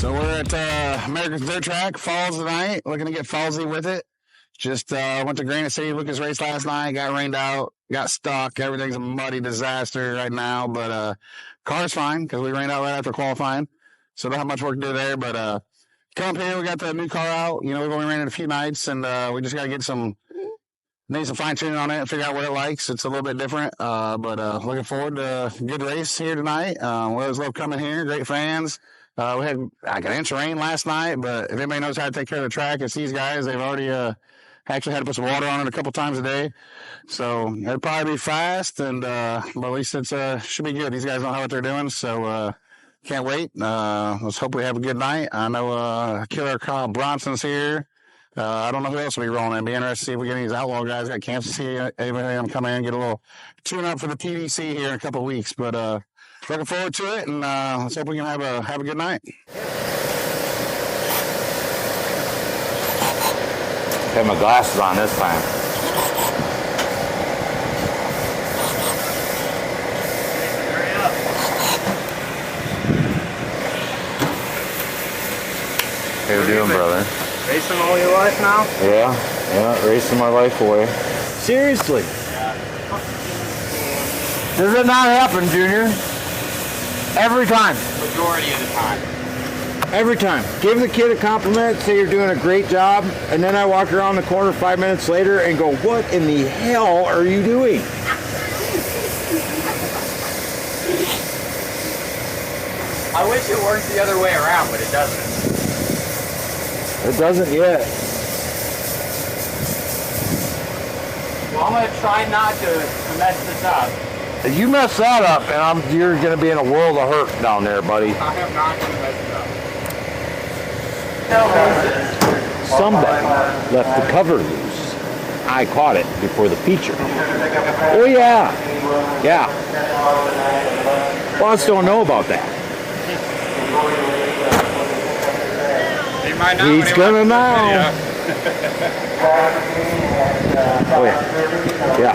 So we're at America's Dirt Track, Falls tonight, looking to get fallsy with it. Just went to Granite City Lucas race last night, got rained out, got stuck. Everything's a muddy disaster right now, but car's fine because we rained out right after qualifying. So don't have much work to do there, but come up here, we got the new car out. You know, we've only ran it a few nights, and we just got to get some fine tuning on it and figure out what it likes. It's a little bit different, but looking forward to a good race here tonight. We always love coming here, great fans. We had like an inch of rain last night, but if anybody knows how to take care of the track, it's these guys. They've already actually had to put some water on it a couple times a day. So it'll probably be fast, and but at least it should be good. These guys know what they're doing, so can't wait. Let's hope we have a good night. I know Killer Kyle Bronson's here. I don't know who else will be rolling in. It'd be interesting to see if we get any of these outlaw guys. Got Kansas City. Everybody come in and get a little tune up for the PDC here in a couple of weeks, but looking forward to it, and let's hope we can have a good night. Have my glasses on this time. How you doing, brother? Racing all your life now? Yeah, racing my life away. Seriously? Does it not happen, Junior? Every time. Majority of the time. Every time. Give the kid a compliment, say you're doing a great job, and then I walk around the corner 5 minutes later and go, what in the hell are you doing? I wish it worked the other way around, but it doesn't. It doesn't yet. Well, I'm going to try not to mess this up. If you mess that up, and you're going to be in a world of hurt down there, buddy. I am not going to mess it up. Somebody left the cover loose. I caught it before the feature. Oh, yeah. Yeah. Well, us don't know about that. He might not. He's gonna know. Oh, yeah. Yeah.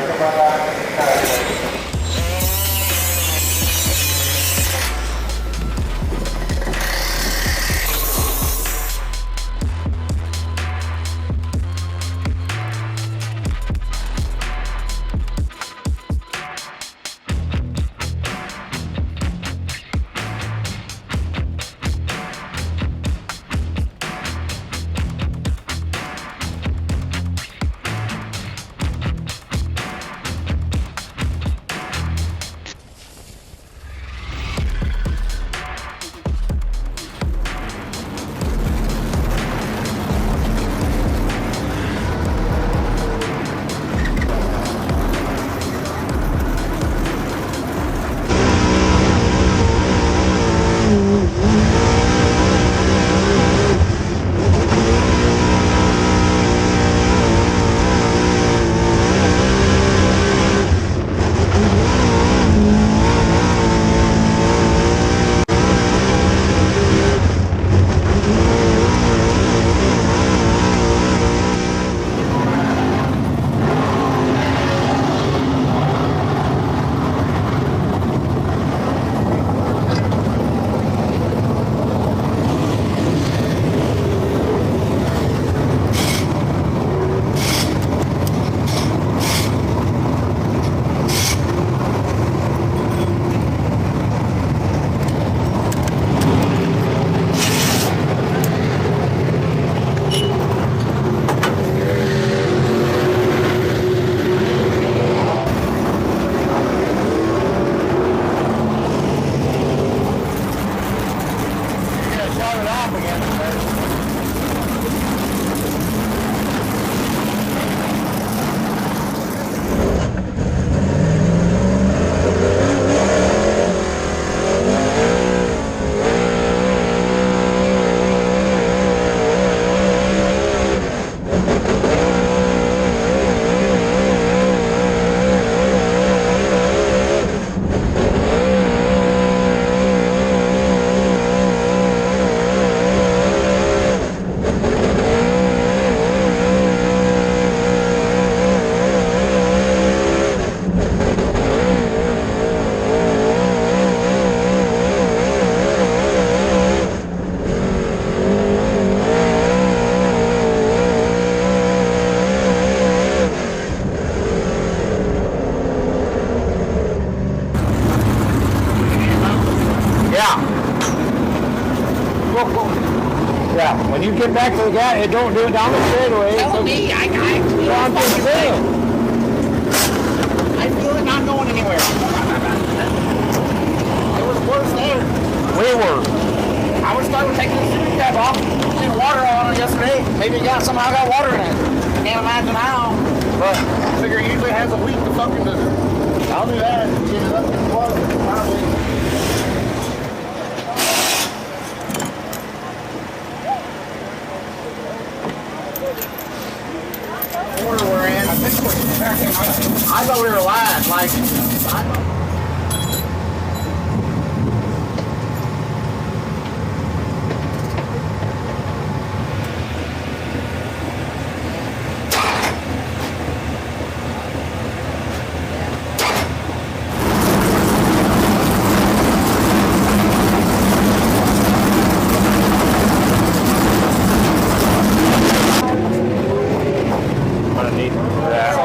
Yeah, when you get back to the gas, don't do it down the straightaway. Tell me, I I'm just saying. I feel it not going anywhere. It was worse there. Way worse. I was starting to take the super cap off. Did water on it yesterday. Maybe it somehow got water in it. Can't imagine how. But I figure it usually has a week to fucking do it. I'll do that. Get it up in the water. Probably. Order we're in. I think we're I thought we were live. Like, Underneath that.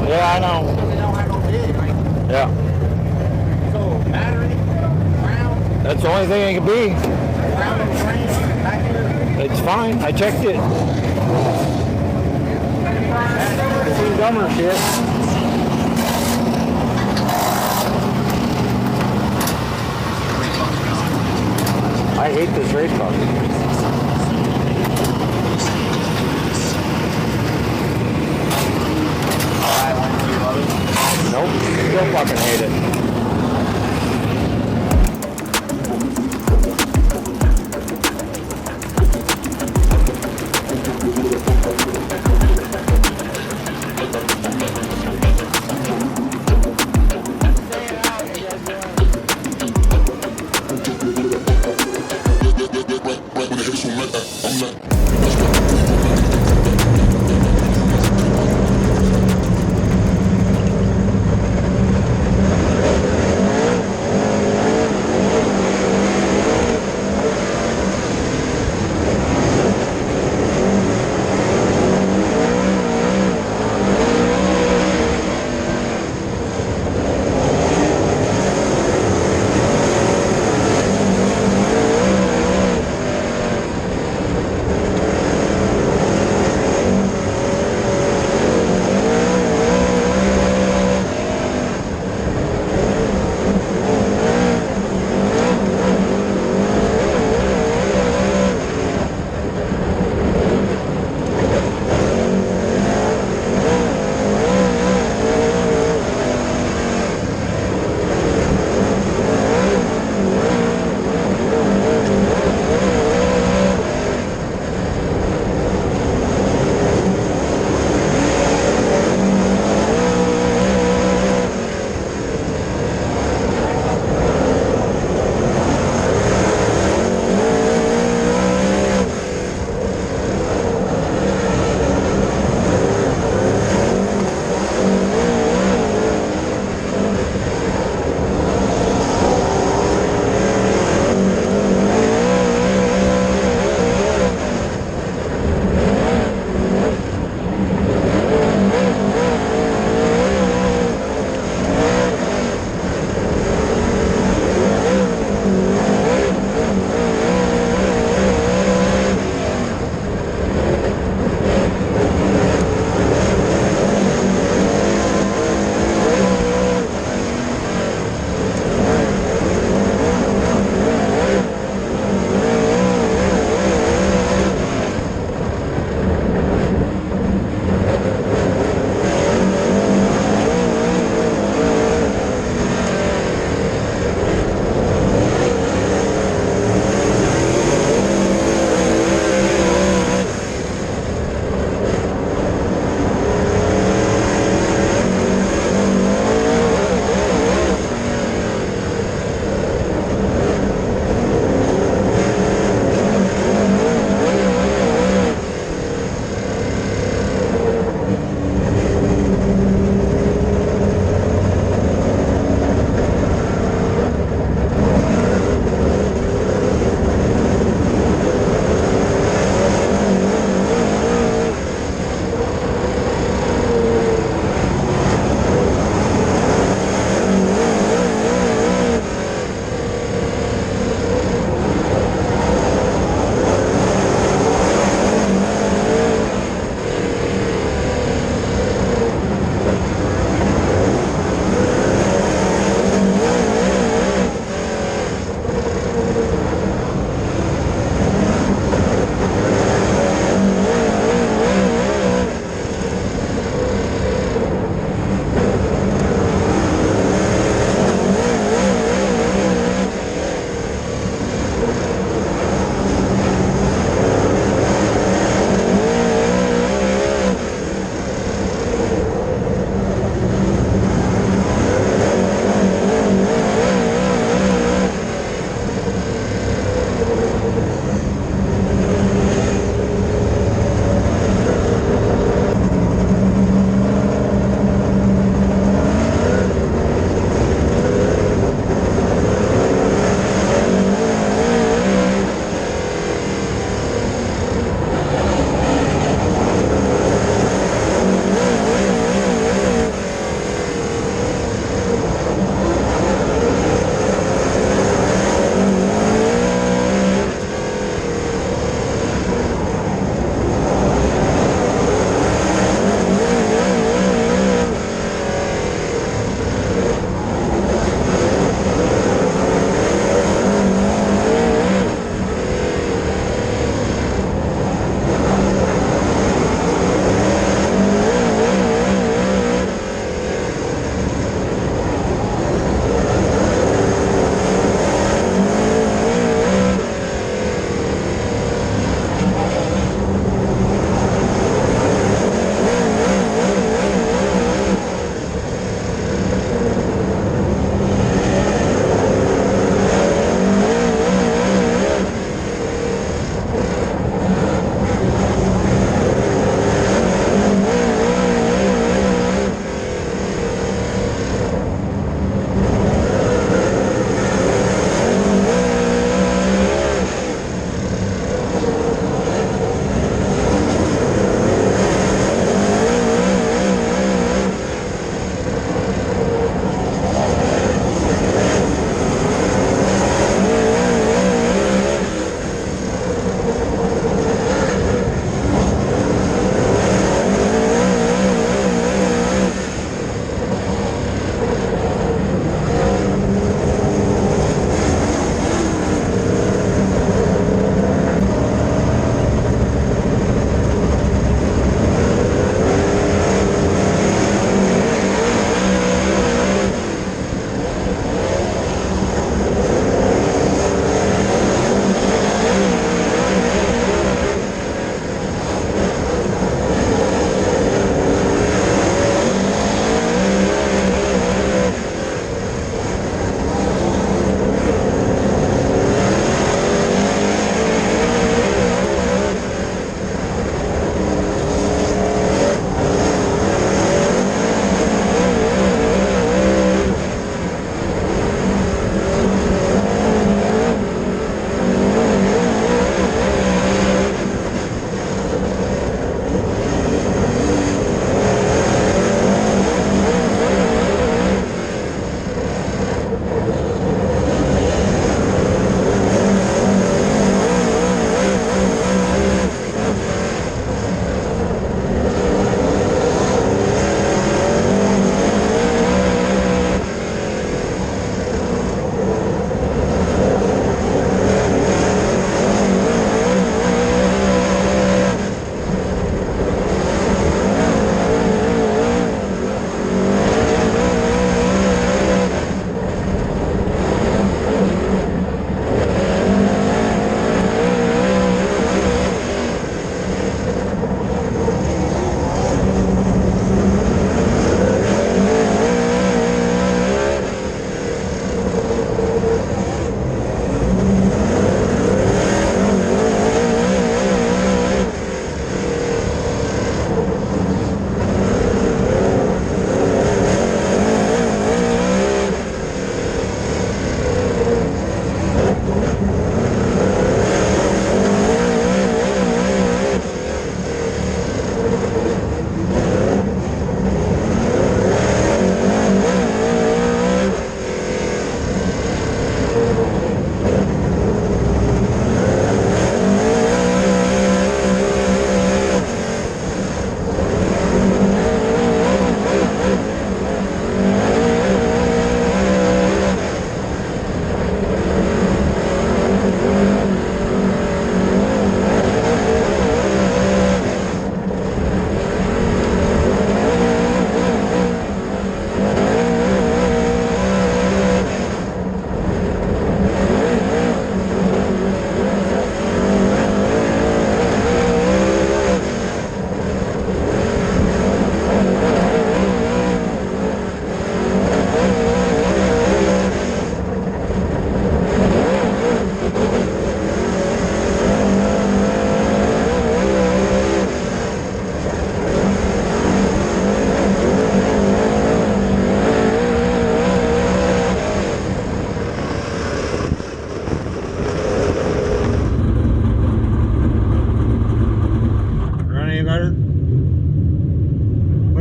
Yeah, I know. Yeah. So, battery, ground, That's the only thing it could be. ground and train, back here. It's fine. I checked it. Seen dumber shit. I hate this race car. Nope, still fucking hate it.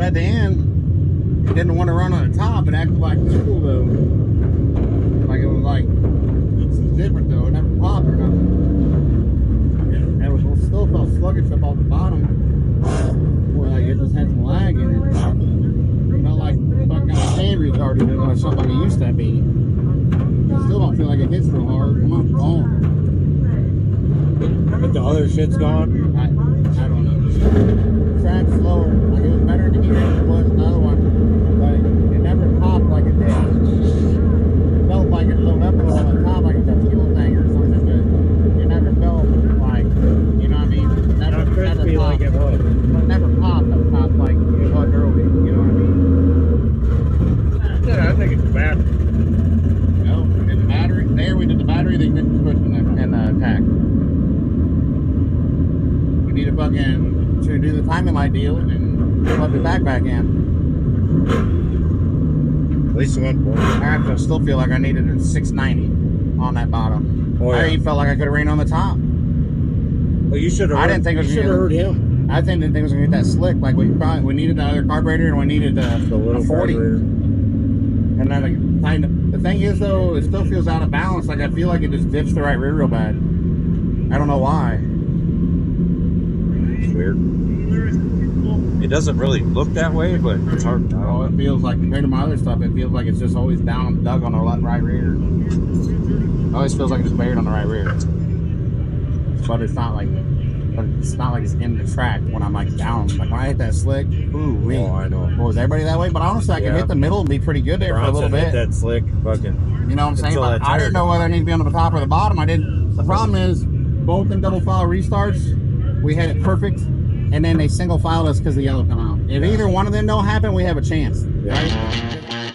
at the end, it didn't want to run on the top. It acted like the school though. Like it was like, it's different though. It never popped or nothing. And it was still felt sluggish up off the bottom. Where like it just had some lag in it. It felt like fucking chain retarded or something like it used to be. I still don't feel like it hits real hard. I'm not gone. But the other shit's gone. I don't know. The track's slower. Like it was better in the heat than it was in the other one. But it never popped like it did. It felt like it loaded up a little on the top like it's a fuel tank or something, but it never felt like, you know what I mean? It never Crispy popped. like it was. But it never popped up top like it was early. You know what I mean? Yeah, I think it's bad. No, we did the battery. There we did the battery, they did the push and the tack. We need to fucking to do the timing light deal and plug the back in. At least it went for it. I still feel like I needed a 690 on that bottom. Oh, yeah. I even felt like I could have ran on the top. Well, you should have. I didn't think it was You should have gonna- heard him. I didn't think it was gonna get that slick. Like we needed the other carburetor and we needed The little a 40. carburetor. And then kind of, the thing is though, it still feels out of balance. Like I feel like it just dips the right rear real bad. I don't know why. It's weird. It doesn't really look that way, but it's hard. I Oh, don't it know. feels like compared to my other stuff, it feels like it's just always down dug on the left right rear. It always feels like it's buried on the right rear. But it's not like it's in the track when I'm like down. Like when I hit that slick, ooh wee. Oh, I know. Was everybody that way? But honestly, I could Yeah. hit the middle and be pretty good there for a little Bronson hit bit. that slick fucking. You know what I'm saying? until But that I tire didn't know whether I need to be on the top or the bottom. I didn't. The problem is, both them double file restarts, we had it perfect, and then they single filed us because the yellow come out. If either one of them don't happen, we have a chance, right?